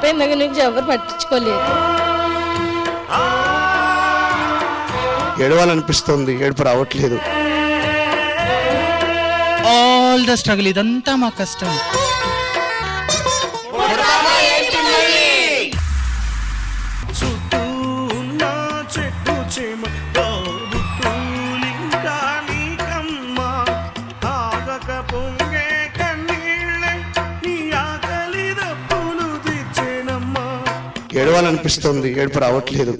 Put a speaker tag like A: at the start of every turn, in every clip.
A: చనిపోయిన దగ్గర నుంచి ఎవరు పట్టించుకోలేదు.
B: ఏడవాలనిపిస్తుంది, ఏడుపు రావట్లేదు.
C: ఆల్ ద స్ట్రగుల్, ఇదంతా మా కష్టం.
B: ఏడవాలనిపిస్తుంది, ఏడుపు రావట్లేదు.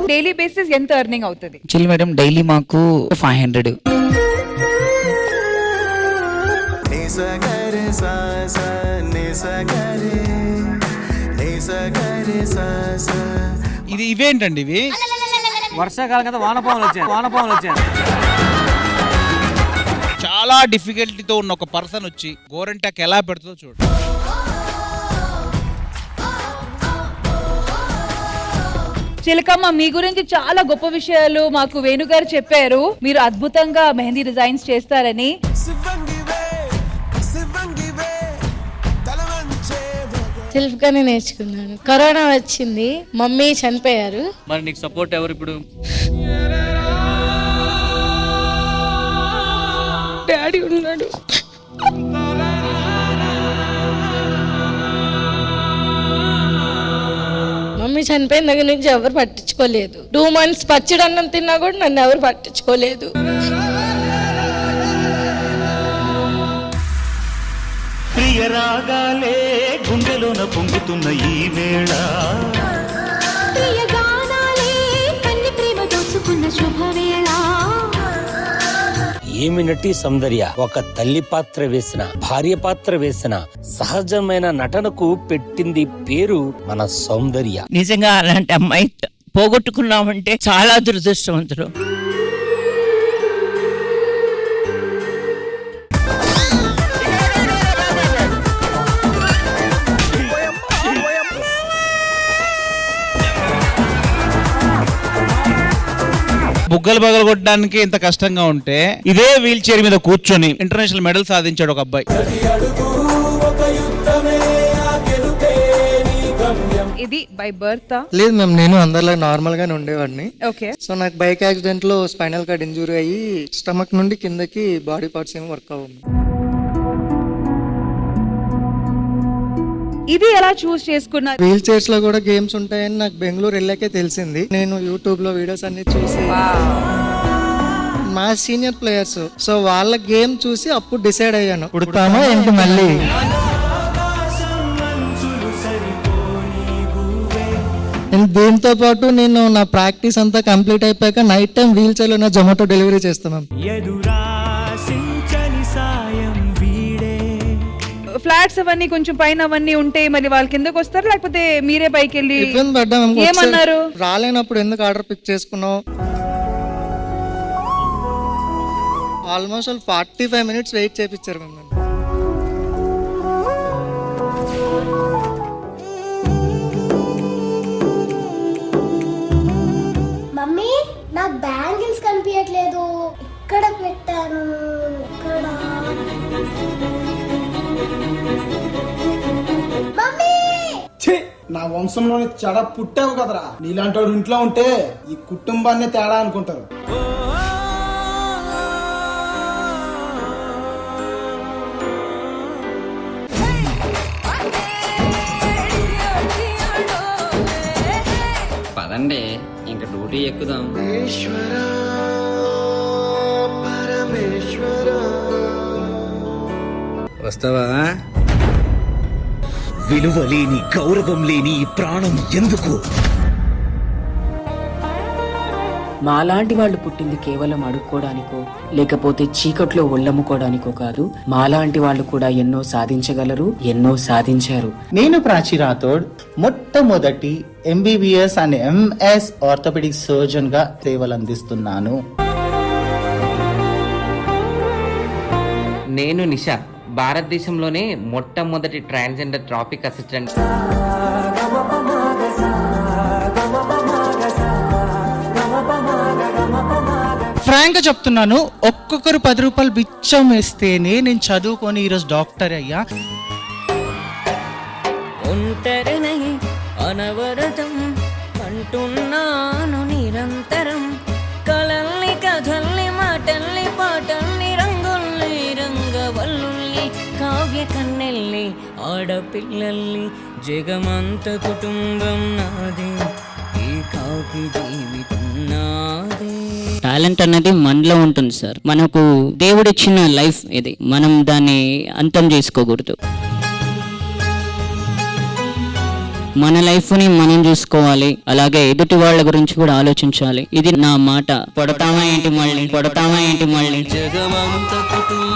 D: డైలీ బేసిస్ ఎంత ఎర్నింగ్ అవుతుంది?
C: చిల్ మేడం, డైలీ మాకు 500.
E: ఇది ఇవేంటండి ఇవి?
F: వర్షాకాలం కదా, వానపాములు వచ్చాయి.
E: చాలా డిఫికల్టీతో ఉన్న ఒక పర్సన్ వచ్చి గోరంటాక్ ఎలా పెడుతుందో చూడు.
D: చిలకమ్మ, మీ గురించి చాలా గొప్ప విషయాలు మాకు వేణుగారు చెప్పారు. మీరు అద్భుతంగా మెహందీ డిజైన్స్ చేస్తారని.
A: సెల్ఫ్ గానే నేర్చుకున్నాను. కరోనా వచ్చింది, మమ్మీ చనిపోయారు.
F: మరి నీకు సపోర్ట్ ఎవరు ఇప్పుడు?
A: డాడీ ఉన్నాడు. మమ్మీ చనిపోయిన దగ్గర నుంచి ఎవరు పట్టించుకోలేదు. 2 months పచ్చడి అన్నం తిన్నా కూడా నన్ను ఎవరు పట్టించుకోలేదు.
G: ప్రియరాగాలే గుండెలోన పొంగుతున్న ఈ వేళ,
H: ఏమి నటి సౌందర్య. ఒక తల్లి పాత్ర వేసిన, భార్య పాత్ర వేసిన, సహజమైన నటనకు పెట్టింది పేరు మన సౌందర్య.
I: నిజంగా అలాంటి అమ్మాయి పోగొట్టుకున్నామంటే చాలా దురదృష్టవంతుడు.
E: బుగ్గలు పగలు కొట్టడానికి ఇంత కష్టంగా ఉంటే ఇదే వీల్ చైర్ మీద కూర్చొని ఇంటర్నేషనల్ మెడల్ సాధించాడు ఒక అబ్బాయి.
D: ఇది బై బర్త్?
J: లేదు మ్యామ్, నేను అందరిలా నార్మల్ గానే ఉండేవాడిని.
D: ఓకే.
J: సో నాకు బైక్ యాక్సిడెంట్ లో స్పైనల్ కార్డ్ ఇంజురీ అయ్యి స్టమక్ నుండి కిందకి బాడీ పార్ట్స్ ఏమి వర్క్ అవ్వదు.
D: ఇది ఎలా చూస్ చేసుకున్నారు?
J: వీల్ చైర్స్ లో కూడా గేమ్స్ ఉంటాయని నాకు బెంగళూరు వెళ్ళాకే తెలిసింది. నేను యూట్యూబ్ లో వీడియోస్ అన్ని చూసి, మా సీనియర్ ప్లేయర్స్, సో వాళ్ళ గేమ్ చూసి అప్పుడు డిసైడ్ అయ్యాను, పుడతామా ఏంటి మళ్ళీ. దీంతో పాటు నేను నా ప్రాక్టీస్ అంతా కంప్లీట్ అయిపోయాక నైట్ టైం వీల్ చైర్ లో నా జొమాటో డెలివరీ చేస్తున్నాను.
D: ఫ్లాట్స్ అవన్నీ కొంచెం పైన అవన్నీ ఉంటే మరి వాళ్ళ కిందకి వస్తారు, లేకపోతే మీరే పైకి వెళ్ళి
J: ఇబ్బంది పడ్డాం.
D: ఏమన్నారు?
J: రాలేనప్పుడు ఎందుకు ఆర్డర్ పిక్ చేసుకున్నావు? ఆల్మోస్ట్ 45 minutes వెయిట్ చేయించారు మమ్మల్ని.
A: మమ్మీ, నాకు బ్యాంగిల్స్ కనిపించట్లేదు. ఇక్కడ పెట్టాను.
K: నా వంశంలోని చెడ పుట్టావు కదరా. నీలాంటి వాడు ఇంట్లో ఉంటే ఈ కుటుంబాన్ని తేడా అనుకుంటారు.
F: పదండి, ఇంక డ్యూటీ ఎక్కుదాం. వస్తావా?
G: విలువ లేని, గౌరవం లేని ఈ ప్రాణం ఎందుకు?
I: మాలాంటి వాళ్ళు పుట్టింది కేవలం అడుక్కోవడానికో లేకపోతే చీకట్లో ఒళ్ళమ్ముకోవడానికో కాదు. మాలాంటి వాళ్ళు కూడా ఎన్నో సాధించగలరు, ఎన్నో సాధించారు.
L: నేను ప్రాచీ రాథోడ్, మొట్టమొదటి MBBS and MS orthopaedic surgeon గా సేవలు అందిస్తున్నాను.
F: నేను నిషా, భారతదేశంలోనే మొట్టమొదటి ట్రాన్స్జెండర్ ట్రాఫిక్ అసిస్టెంట్.
C: ఫ్రాంక్ గా చెప్తున్నాను, ఒక్కొక్కరు 10 రూపాయలు బిచ్చం వేస్తేనే నేను చదువుకొని ఈరోజు డాక్టర్ అయ్యా.
A: ఒంటరినై అనవరతం అంటున్నాను నిరంతరం, కలల్ని కథల్ని మాటల్ని పాటల్ని రంగుల్ని రంగవల్లుల్ని కావ్య కన్నెల్ని ఆడపిల్లల్ని జగమంత కుటుంబం నాది, ఈ కాకి జీవితం నాదే.
I: టాలెంట్ అనేది మనలో ఉంటుంది సార్. మనకు దేవుడిచ్చిన లైఫ్ ఇది, మనం దాన్ని అంతం చేసుకోకూడదు. మన లైఫ్ ని మనం చూసుకోవాలి, అలాగే ఎదుటి వాళ్ళ గురించి కూడా ఆలోచించాలి. ఇది నా మాట. పడతామా ఏంటి మళ్ళీ, పడతామా ఏంటి మళ్ళీ.
A: జగమంత కుటుంబం